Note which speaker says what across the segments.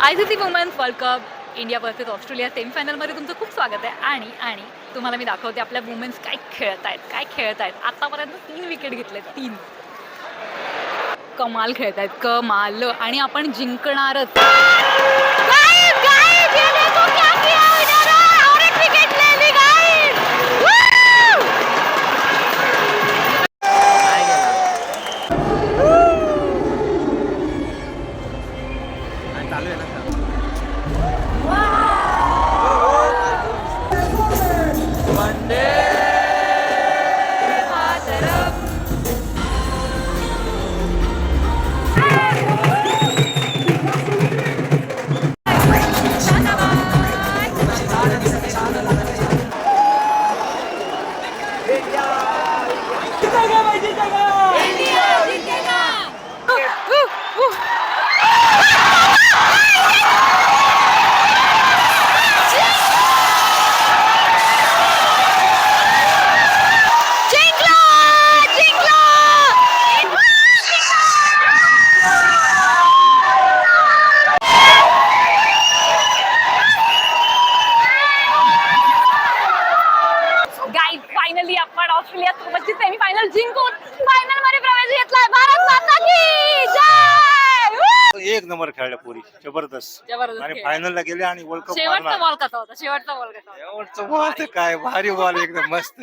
Speaker 1: ICC women's world cup India versus Australia सेमीफायनलमध्ये तुमचं खूप स्वागत आहे. आणि तुम्हाला मी दाखवते आपल्या वुमेन्स काय खेळत आहेत. आतापर्यंत 3 विकेट घेतले, 3. कमाल खेळत आहेत, कमाल. आणि आपण जिंकणारच. फायनली आपण ऑस्ट्रेलिया सोबतची सेमीफायनल जिंकून फायनल मध्ये प्रवेश घेतलाय. भारत माता की जय.
Speaker 2: एक नंबर खेळल्या पुरी, जबरदस्त. आणि फायनलला गेले आणि वर्ल्ड कप
Speaker 1: शेवटचा बॉल कसा होता? शेवटचा
Speaker 2: बॉल काय भारी बॉल, एकदम मस्त.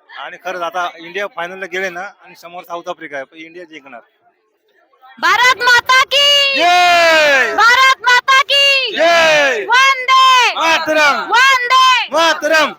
Speaker 2: आणि खरंच आता इंडिया फायनलला गेले ना, आणि समोर साऊथ आफ्रिका आहे, पण इंडिया जिंकणार.
Speaker 1: भारत माता की
Speaker 2: जय,
Speaker 1: भारत माता की
Speaker 2: जय,
Speaker 1: वंदे
Speaker 2: मातरम,
Speaker 1: वंदे.
Speaker 2: मातरम.